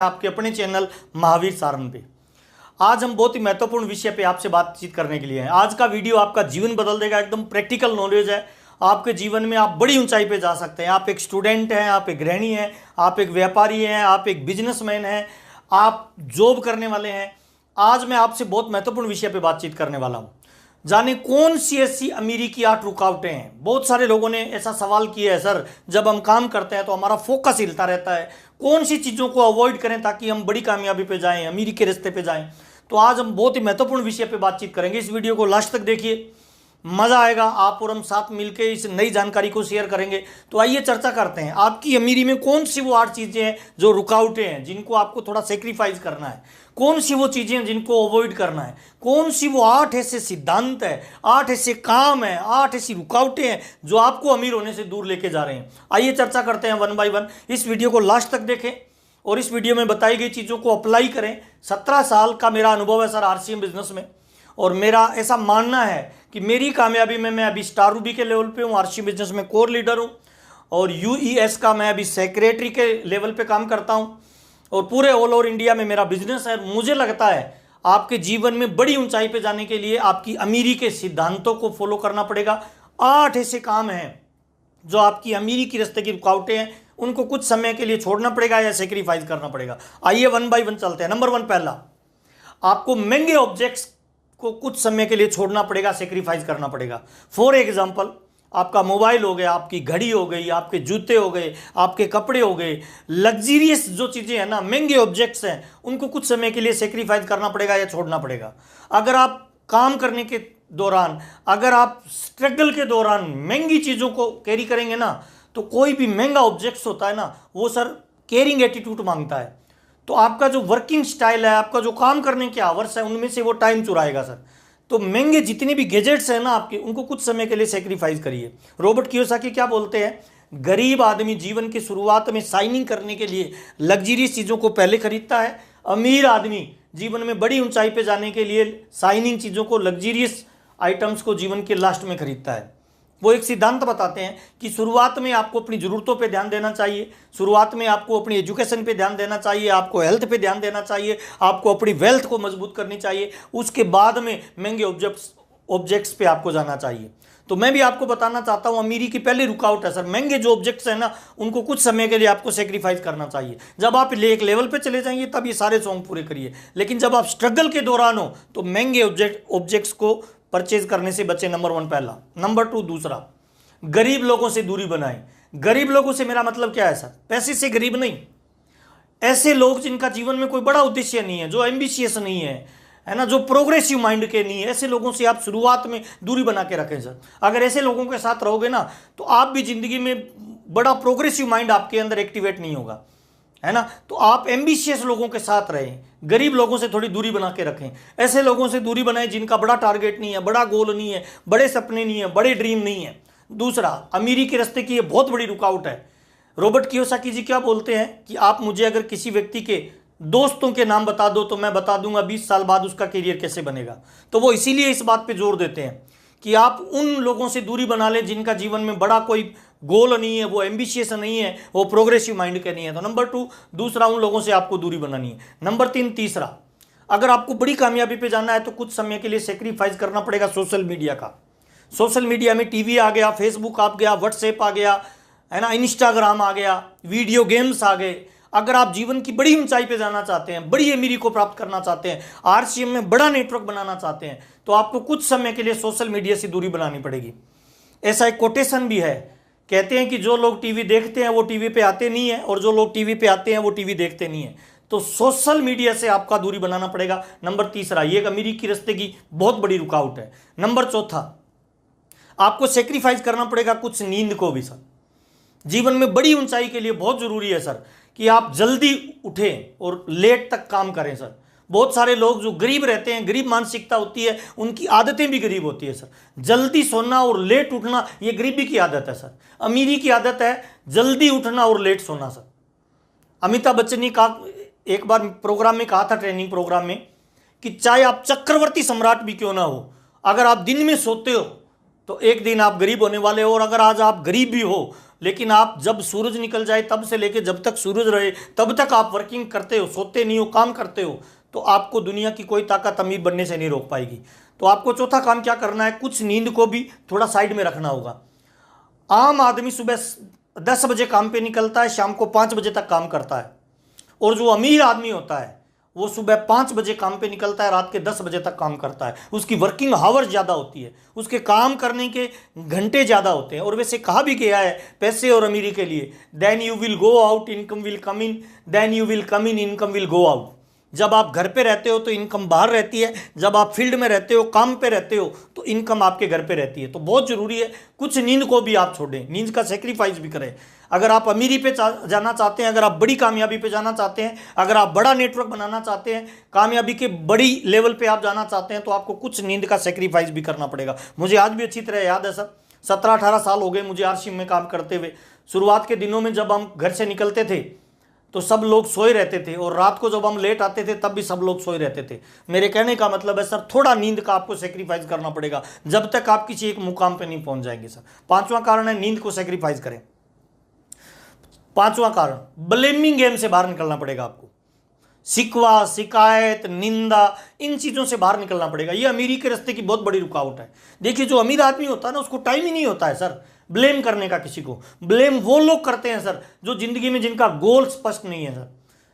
आपके अपने चैनल महावीर सारन पे। आज हम बहुत ही महत्वपूर्ण विषय पे आपसे बातचीत करने के लिए हैं। आज का वीडियो आपका जीवन बदल देगा, एकदम प्रैक्टिकल नॉलेज है। आपके जीवन में आप बड़ी ऊंचाई पे जा सकते हैं। आप एक स्टूडेंट हैं, आप एक गृहिणी हैं, आप एक व्यापारी हैं, आप एक बिजनेसमैन हैं, आप जॉब करने वाले हैं। आज मैं आपसे बहुत महत्वपूर्ण विषय पे बातचीत करने वाला हूँ। जाने कौन सी ऐसी अमीरी की 8 रुकावटें हैं। बहुत सारे लोगों ने ऐसा सवाल किया है, सर जब हम काम करते हैं तो हमारा फोकस हिलता रहता है, कौन सी चीज़ों को अवॉइड करें ताकि हम बड़ी कामयाबी पे जाएं, अमीरी के रास्ते पे जाएं। तो आज हम बहुत ही महत्वपूर्ण विषय पे बातचीत करेंगे। इस वीडियो को लास्ट तक देखिए, मज़ा आएगा। आप और हम साथ मिलकर इस नई जानकारी को शेयर करेंगे। तो आइए चर्चा करते हैं, आपकी अमीरी में कौन सी वो 8 चीज़ें हैं जो रुकावटें हैं, जिनको आपको थोड़ा सेक्रीफाइस करना है। कौन सी वो चीज़ें हैं जिनको अवॉइड करना है। कौन सी वो 8 ऐसे सिद्धांत है, 8 ऐसे काम है, 8 ऐसी रुकावटें हैं जो आपको अमीर होने से दूर लेके जा रहे हैं। आइए चर्चा करते हैं वन बाय वन। इस वीडियो को लास्ट तक देखें और इस वीडियो में बताई गई चीज़ों को अप्लाई करें। 17 साल का मेरा अनुभव है सर आरसीएम बिजनेस में, और मेरा ऐसा मानना है कि मेरी कामयाबी में मैं अभी स्टार रूबी के लेवल पे हूँ, आरसीएम बिजनेस में कोर लीडर हूँ, और यूईएस का मैं अभी सेक्रेटरी के लेवल पे काम करता हूँ, और पूरे ऑल ओवर इंडिया में मेरा बिजनेस है। मुझे लगता है आपके जीवन में बड़ी ऊंचाई पे जाने के लिए आपकी अमीरी के सिद्धांतों को फॉलो करना पड़ेगा। 8 ऐसे काम हैं जो आपकी अमीरी की रास्ते की रुकावटें हैं, उनको कुछ समय के लिए छोड़ना पड़ेगा या सेक्रीफाइस करना पड़ेगा। आइए वन बाय वन चलते हैं। नंबर 1, पहला, आपको महंगे ऑब्जेक्ट्स को कुछ समय के लिए छोड़ना पड़ेगा, सेक्रीफाइस करना पड़ेगा। फॉर एग्जाम्पल, आपका मोबाइल हो गया, आपकी घड़ी हो गई, आपके जूते हो गए, आपके कपड़े हो गए, लग्जरियस जो चीज़ें हैं ना, महंगे ऑब्जेक्ट्स हैं, उनको कुछ समय के लिए सेक्रीफाइस करना पड़ेगा या छोड़ना पड़ेगा। अगर आप काम करने के दौरान, अगर आप स्ट्रगल के दौरान महंगी चीज़ों को कैरी करेंगे ना, तो कोई भी महंगा ऑब्जेक्ट्स होता है ना, वो सर केयरिंग एटीट्यूड मांगता है। तो आपका जो वर्किंग स्टाइल है, आपका जो काम करने के आवर्स है, उनमें से वो टाइम चुराएगा सर। तो महंगे जितने भी गैजेट्स हैं ना आपके, उनको कुछ समय के लिए सेक्रीफाइस करिए। रॉबर्ट कियोसाकी क्या बोलते हैं, गरीब आदमी जीवन की शुरुआत में शाइनिंग करने के लिए लग्जरियस चीज़ों को पहले खरीदता है, अमीर आदमी जीवन में बड़ी ऊंचाई पे जाने के लिए शाइनिंग चीज़ों को, लग्जरियस आइटम्स को जीवन के लास्ट में खरीदता है। वो एक सिद्धांत बताते हैं कि शुरुआत में आपको अपनी ज़रूरतों पे ध्यान देना चाहिए, शुरुआत में आपको अपनी एजुकेशन पे ध्यान देना चाहिए, आपको हेल्थ पे ध्यान देना चाहिए, आपको अपनी वेल्थ को मजबूत करनी चाहिए, उसके बाद में महंगे ऑब्जेक्ट्स पे आपको जाना चाहिए। तो मैं भी आपको बताना चाहता हूँ, अमीरी की पहली रुकावट है सर महंगे जो ऑब्जेक्ट्स हैं ना, उनको कुछ समय के लिए आपको सेक्रीफाइस करना चाहिए। जब आप एक लेवल पे चले जाएंगे तब ये सारे सॉन्ग पूरे करिए, लेकिन जब आप स्ट्रगल के दौरान हो तो महंगे ऑब्जेक्ट्स को परचेज करने से बचे। नंबर 1 पहला। नंबर 2 दूसरा, गरीब लोगों से दूरी बनाएं। गरीब लोगों से मेरा मतलब क्या है सर, पैसे से गरीब नहीं, ऐसे लोग जिनका जीवन में कोई बड़ा उद्देश्य नहीं है, जो एम्बिशियस नहीं है ना, जो प्रोग्रेसिव माइंड के नहीं है, ऐसे लोगों से आप शुरुआत में दूरी बना के रखें सर। अगर ऐसे लोगों के साथ रहोगे ना, तो आप भी जिंदगी में बड़ा प्रोग्रेसिव माइंड आपके अंदर एक्टिवेट नहीं होगा, है ना। तो आप एम्बिशियस लोगों के साथ रहें, गरीब लोगों से थोड़ी दूरी बना के रखें। ऐसे लोगों से दूरी बनाएं जिनका बड़ा टारगेट नहीं है, बड़ा गोल नहीं है, बड़े सपने नहीं है, बड़े ड्रीम नहीं है। दूसरा, अमीरी के रास्ते की ये बहुत बड़ी रुकावट है। रॉबर्ट कियोसाकी जी क्या बोलते हैं कि आप मुझे अगर किसी व्यक्ति के दोस्तों के नाम बता दो तो मैं बता दूंगा 20 साल बाद उसका करियर कैसे बनेगा। तो वो इसीलिए इस बात पे जोर देते हैं कि आप उन लोगों से दूरी बना लें जिनका जीवन में बड़ा कोई गोल नहीं है, वो एम्बिशियस नहीं है, वो प्रोग्रेसिव माइंड के नहीं है। तो नंबर 2 दूसरा, उन लोगों से आपको दूरी बनानी है। नंबर 3 तीसरा, अगर आपको बड़ी कामयाबी पे जाना है तो कुछ समय के लिए सेक्रीफाइस करना पड़ेगा सोशल मीडिया का। सोशल मीडिया में टीवी आ गया, फेसबुक आ गया, व्हाट्सएप आ गया, है ना, इंस्टाग्राम आ गया, वीडियो गेम्स आ गए। अगर आप जीवन की बड़ी ऊंचाई पे जाना चाहते हैं, बड़ी अमीरी को प्राप्त करना चाहते हैं, आरसीएम में बड़ा नेटवर्क बनाना चाहते हैं, तो आपको कुछ समय के लिए सोशल मीडिया से दूरी बनानी पड़ेगी। ऐसा एक कोटेशन भी है, कहते हैं कि जो लोग टीवी देखते हैं वो टीवी पे आते नहीं है, और जो लोग टीवी पे आते हैं वो टीवी देखते नहीं है। तो सोशल मीडिया से आपका दूरी बनाना पड़ेगा। नंबर तीसरा, ये एक अमीरी की रास्ते की बहुत बड़ी रुकावट है। नंबर चौथा, आपको सेक्रीफाइस करना पड़ेगा कुछ नींद को भी सर। जीवन में बड़ी ऊंचाई के लिए बहुत जरूरी है सर कि आप जल्दी उठें और लेट तक काम करें सर। बहुत सारे लोग जो गरीब रहते हैं, गरीब मानसिकता होती है, उनकी आदतें भी गरीब होती है सर। जल्दी सोना और लेट उठना ये गरीबी की आदत है सर। अमीरी की आदत है जल्दी उठना और लेट सोना सर। अमिताभ बच्चन ने कहा, एक बार प्रोग्राम में कहा था, ट्रेनिंग प्रोग्राम में, कि चाहे आप चक्रवर्ती सम्राट भी क्यों ना हो, अगर आप दिन में सोते हो तो एक दिन आप गरीब होने वाले हो। और अगर आज आप गरीब भी हो, लेकिन आप जब सूरज निकल जाए तब से लेके जब तक सूरज रहे तब तक आप वर्किंग करते हो, सोते नहीं हो, काम करते हो, तो आपको दुनिया की कोई ताकत अमीर बनने से नहीं रोक पाएगी। तो आपको चौथा काम क्या करना है, कुछ नींद को भी थोड़ा साइड में रखना होगा। आम आदमी सुबह 10 बजे काम पे निकलता है, शाम को 5 बजे तक काम करता है। और जो अमीर आदमी होता है वो सुबह 5 बजे काम पे निकलता है, रात के 10 बजे तक काम करता है। उसकी वर्किंग हावर ज़्यादा होती है, उसके काम करने के घंटे ज़्यादा होते हैं। और वैसे कहा भी गया है पैसे और अमीरी के लिए, then you will go out income will come in, then you will come in income will go out. जब आप घर पे रहते हो तो इनकम बाहर रहती है, जब आप फील्ड में रहते हो, काम पे रहते हो, तो इनकम आपके घर पे रहती है। तो बहुत ज़रूरी है कुछ नींद को भी आप छोड़ें, नींद का सेक्रीफाइस भी करें। अगर आप अमीरी पे जाना चाहते हैं, अगर आप बड़ी कामयाबी पे जाना चाहते हैं, अगर आप बड़ा नेटवर्क बनाना चाहते हैं, कामयाबी के बड़ी लेवल पे आप जाना चाहते हैं, तो आपको कुछ नींद का सेक्रीफाइस भी करना पड़ेगा। मुझे आज भी अच्छी तरह याद है सर, 17-18 साल हो गए मुझे आरसीएम में काम करते हुए। शुरुआत के दिनों में जब हम घर से निकलते थे तो सब लोग सोए रहते थे, और रात को जब हम लेट आते थे तब भी सब लोग सोए रहते थे। मेरे कहने का मतलब है सर, थोड़ा नींद का आपको सेक्रीफाइस करना पड़ेगा जब तक आप किसी एक मुकाम पे नहीं पहुंच जाएंगे सर। पांचवा कारण है नींद को सेक्रीफाइस करें। पांचवा कारण, ब्लेमिंग गेम से बाहर निकलना पड़ेगा आपको। शिकवा, शिकायत, निंदा, इन चीज़ों से बाहर निकलना पड़ेगा। ये अमीरी के रास्ते की बहुत बड़ी रुकावट है। देखिए जो अमीर आदमी होता है ना, उसको टाइम ही नहीं होता है सर ब्लेम करने का किसी को। ब्लेम वो लोग करते हैं सर जो जिंदगी में जिनका गोल स्पष्ट नहीं है सर।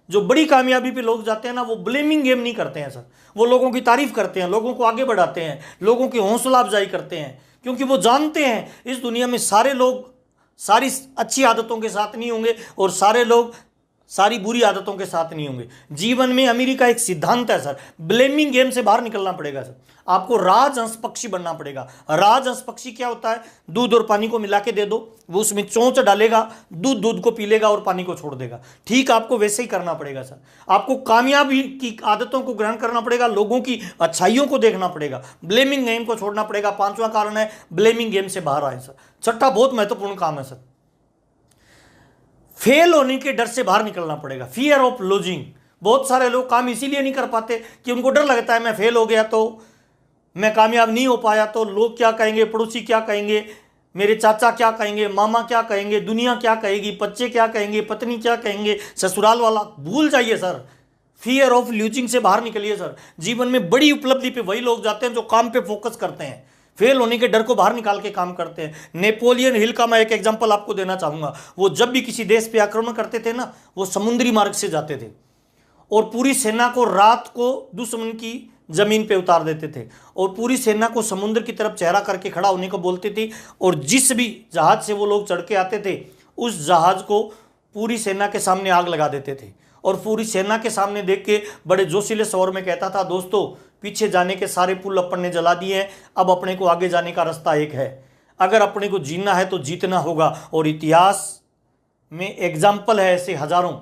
जो बड़ी कामयाबी पे लोग जाते हैं ना, वो ब्लेमिंग गेम नहीं करते हैं सर। वो लोगों की तारीफ करते हैं, लोगों को आगे बढ़ाते हैं, लोगों की हौसला अफजाई करते हैं, क्योंकि वो जानते हैं इस दुनिया में सारे लोग सारी अच्छी आदतों के साथ नहीं होंगे और सारे लोग सारी बुरी आदतों के साथ नहीं होंगे। जीवन में अमीरी का एक सिद्धांत है सर, ब्लेमिंग गेम से बाहर निकलना पड़ेगा सर। आपको राजहंस पक्षी बनना पड़ेगा। राजहंस पक्षी क्या होता है, दूध और पानी को मिला के दे दो, वो उसमें चोंच डालेगा, दूध को पी लेगा और पानी को छोड़ देगा। ठीक आपको वैसे ही करना पड़ेगा सर। आपको कामयाबी की आदतों को ग्रहण करना पड़ेगा, लोगों की अच्छाइयों को देखना पड़ेगा, ब्लेमिंग गेम को छोड़ना पड़ेगा। पांचवा कारण है ब्लेमिंग गेम से बाहर आए सर। छठा बहुत महत्वपूर्ण काम है सर, फेल होने के डर से बाहर निकलना पड़ेगा। Fear of losing. बहुत सारे लोग काम इसीलिए नहीं कर पाते कि उनको डर लगता है मैं फेल हो गया तो, मैं कामयाब नहीं हो पाया तो लोग क्या कहेंगे, पड़ोसी क्या कहेंगे, मेरे चाचा क्या कहेंगे, मामा क्या कहेंगे, दुनिया क्या कहेगी, बच्चे क्या कहेंगे, पत्नी क्या कहेंगे, ससुराल वाला। भूल जाइए सर, फियर ऑफ लूजिंग से बाहर निकलिए सर। जीवन में बड़ी उपलब्धि पे वही लोग जाते हैं जो काम पे फोकस करते हैं, फेल होने के डर को बाहर निकाल के काम करते हैं। नेपोलियन हिल का मैं एक एग्जांपल आपको देना चाहूंगा। वो जब भी किसी देश पे आक्रमण करते थे ना, वो समुद्री मार्ग से जाते थे और पूरी सेना को रात को दुश्मन की जमीन पे उतार देते थे और पूरी सेना को समुद्र की तरफ चेहरा करके खड़ा होने को बोलते थे। और जिस भी जहाज से वो लोग चढ़ के आते थे, उस जहाज को पूरी सेना के सामने आग लगा देते थे और पूरी सेना के सामने देख के बड़े जोशीले स्वर में कहता था, दोस्तों पीछे जाने के सारे पुल अपन ने जला दिए हैं, अब अपने को आगे जाने का रास्ता एक है। अगर अपने को जीना है तो जीतना होगा। और इतिहास में एग्जाम्पल है ऐसे हजारों,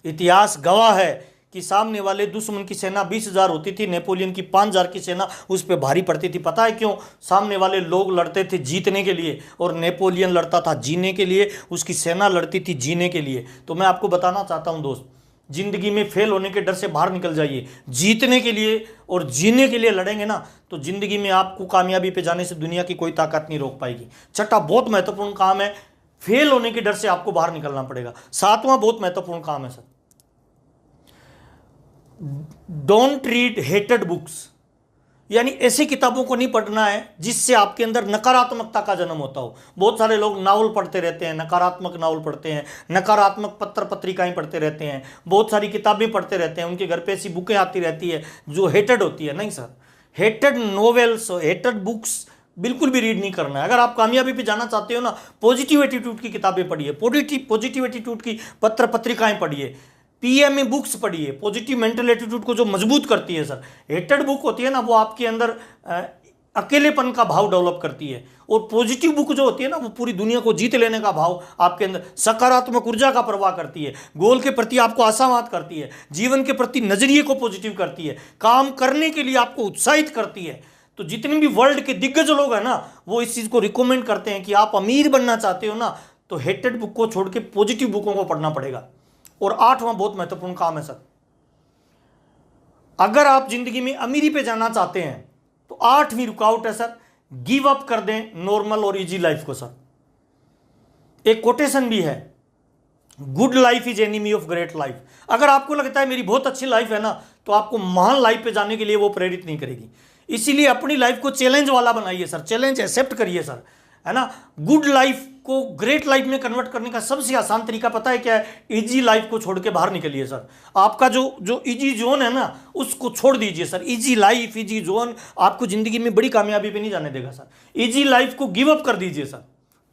इतिहास गवाह है कि सामने वाले दुश्मन की सेना 20,000 होती थी, नेपोलियन की 5,000 की सेना उस पर भारी पड़ती थी। पता है क्यों? सामने वाले लोग लड़ते थे जीतने के लिए और नेपोलियन लड़ता था जीने के लिए, उसकी सेना लड़ती थी जीने के लिए। तो मैं आपको बताना चाहता हूं दोस्त, जिंदगी में फेल होने के डर से बाहर निकल जाइए। जीतने के लिए और जीने के लिए लड़ेंगे ना, तो जिंदगी में आपको कामयाबी पे जाने से दुनिया की कोई ताकत नहीं रोक पाएगी। छठा बहुत महत्वपूर्ण काम है, फेल होने के डर से आपको बाहर निकलना पड़ेगा। सातवां बहुत महत्वपूर्ण काम है sir, don't read hated books. यानी ऐसी किताबों को नहीं पढ़ना है जिससे आपके अंदर नकारात्मकता का जन्म होता हो। बहुत सारे लोग नावल पढ़ते रहते हैं, नकारात्मक नावल पढ़ते हैं, नकारात्मक पत्र पत्रिकाएं पढ़ते रहते हैं, बहुत सारी किताबें पढ़ते रहते हैं, उनके घर पे ऐसी बुकें आती रहती है जो हेटेड होती है। नहीं sir, hated novels, hated books बिल्कुल भी रीड नहीं करना है। अगर आप कामयाबी पे जाना चाहते हो ना, पॉजिटिव एटीट्यूड की किताबें पढ़िए, पॉजिटिव एटीट्यूड की पत्र पत्रिकाएं पढ़िए, पीएमए बुक्स पढ़िए, पॉजिटिव मेंटल एटीट्यूड को जो मजबूत करती है सर। हेटेड बुक होती है ना, वो आपके अंदर अकेलेपन का भाव डेवलप करती है, और पॉजिटिव बुक जो होती है ना, वो पूरी दुनिया को जीत लेने का भाव आपके अंदर, सकारात्मक ऊर्जा का प्रवाह करती है, गोल के प्रति आपको आशावाद करती है, जीवन के प्रति नजरिए को पॉजिटिव करती है, काम करने के लिए आपको उत्साहित करती है। तो जितने भी वर्ल्ड के दिग्गज लोग हैं ना, वो इस चीज को रिकमेंड करते हैं कि आप अमीर बनना चाहते हो ना, तो हेटेड बुक को छोड़ के पॉजिटिव बुकों को पढ़ना पड़ेगा। और आठवां बहुत महत्वपूर्ण काम है सर, अगर आप जिंदगी में अमीरी पे जाना चाहते हैं तो आठवीं रुकावट है सर, गिव अप कर दें नॉर्मल और इजी लाइफ को सर। एक कोटेशन भी है, good life is enemy of great life. अगर आपको लगता है मेरी बहुत अच्छी लाइफ है ना, तो आपको महान लाइफ पे जाने के लिए वो प्रेरित नहीं करेगी। इसीलिए अपनी लाइफ को चैलेंज वाला बनाइए सर, चैलेंज एक्सेप्ट करिए सर, है ना। गुड लाइफ को ग्रेट लाइफ में कन्वर्ट करने का सबसे आसान तरीका पता है क्या है? इजी लाइफ को छोड़ के बाहर निकलिए सर। आपका जो इजी जोन है ना, उसको छोड़ दीजिए sir. Easy life, easy zone आपको जिंदगी में बड़ी कामयाबी पे नहीं जाने देगा सर। इजी लाइफ को गिव अप कर दीजिए सर,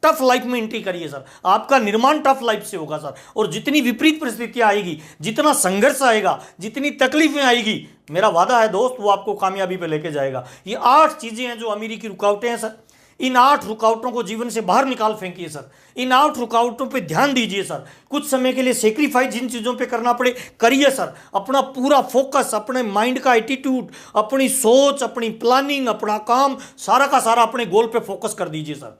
टफ लाइफ में एंट्री करिए सर। आपका निर्माण टफ लाइफ से होगा सर। और जितनी विपरीत परिस्थितियां आएगी, जितना संघर्ष आएगा, जितनी तकलीफें आएगी, मेरा वादा है दोस्त, वो आपको कामयाबी पे लेके जाएगा। ये 8 चीजें हैं जो अमीरी की रुकावटें हैं सर। इन 8 रुकावटों को जीवन से बाहर निकाल फेंकिए सर। इन 8 रुकावटों पे ध्यान दीजिए सर। कुछ समय के लिए सेक्रीफाइस जिन चीज़ों पे करना पड़े करिए सर। अपना पूरा फोकस, अपने माइंड का एटीट्यूड, अपनी सोच, अपनी प्लानिंग, अपना काम, सारा का सारा अपने गोल पे फोकस कर दीजिए सर।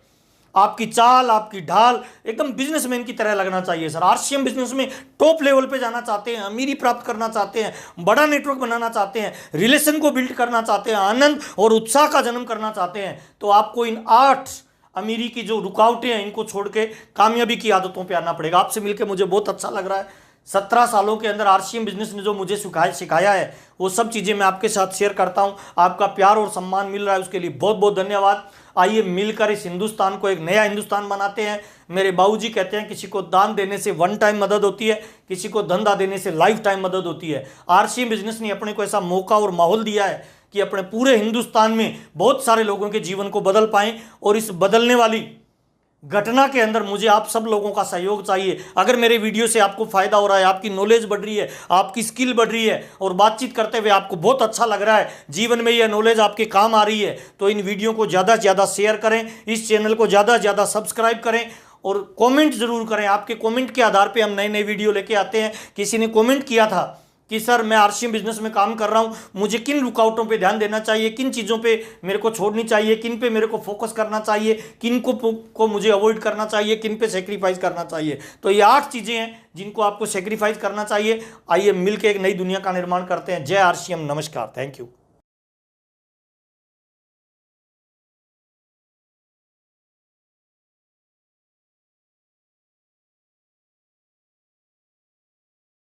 आपकी चाल, आपकी ढाल एकदम बिजनेसमैन की तरह लगना चाहिए सर। आरसीएम बिजनेस में टॉप लेवल पे जाना चाहते हैं, अमीरी प्राप्त करना चाहते हैं, बड़ा नेटवर्क बनाना चाहते हैं, रिलेशन को बिल्ड करना चाहते हैं, आनंद और उत्साह का जन्म करना चाहते हैं, तो आपको इन 8 अमीरी की जो रुकावटें हैं इनको छोड़ के कामयाबी की आदतों पर आना पड़ेगा। आपसे मिलकर मुझे बहुत अच्छा लग रहा है। 17 सालों के अंदर आरसीएम बिजनेस ने जो मुझे सिखाया है, वो सब चीज़ें मैं आपके साथ शेयर करता हूँ। आपका प्यार और सम्मान मिल रहा है, उसके लिए बहुत बहुत धन्यवाद। आइए मिलकर इस हिंदुस्तान को एक नया हिंदुस्तान बनाते हैं। मेरे बाबूजी कहते हैं किसी को दान देने से 1 टाइम मदद होती है, किसी को धंधा देने से लाइफ टाइम मदद होती है। आरसीएम बिजनेस ने अपने को ऐसा मौका और माहौल दिया है कि अपने पूरे हिंदुस्तान में बहुत सारे लोगों के जीवन को बदल पाएं। और इस बदलने वाली घटना के अंदर मुझे आप सब लोगों का सहयोग चाहिए। अगर मेरे वीडियो से आपको फायदा हो रहा है, आपकी नॉलेज बढ़ रही है, आपकी स्किल बढ़ रही है और बातचीत करते हुए आपको बहुत अच्छा लग रहा है, जीवन में यह नॉलेज आपके काम आ रही है, तो इन वीडियो को ज़्यादा से ज़्यादा शेयर करें, इस चैनल को ज़्यादा से ज़्यादा सब्सक्राइब करें और कॉमेंट ज़रूर करें। आपके कॉमेंट के आधार पर हम नए नए वीडियो लेके आते हैं। किसी ने कॉमेंट किया था कि सर मैं आरसीएम बिजनेस में काम कर रहा हूं, मुझे किन रुकावटों पे ध्यान देना चाहिए, किन चीज़ों पे मेरे को छोड़नी चाहिए, किन पे मेरे को फोकस करना चाहिए, किन को मुझे अवॉइड करना चाहिए, किन पे सेक्रीफाइस करना चाहिए। तो ये 8 चीज़ें हैं जिनको आपको सेक्रीफाइस करना चाहिए। आइए मिलकर एक नई दुनिया का निर्माण करते हैं। जय आरसीएम, नमस्कार, थैंक यू।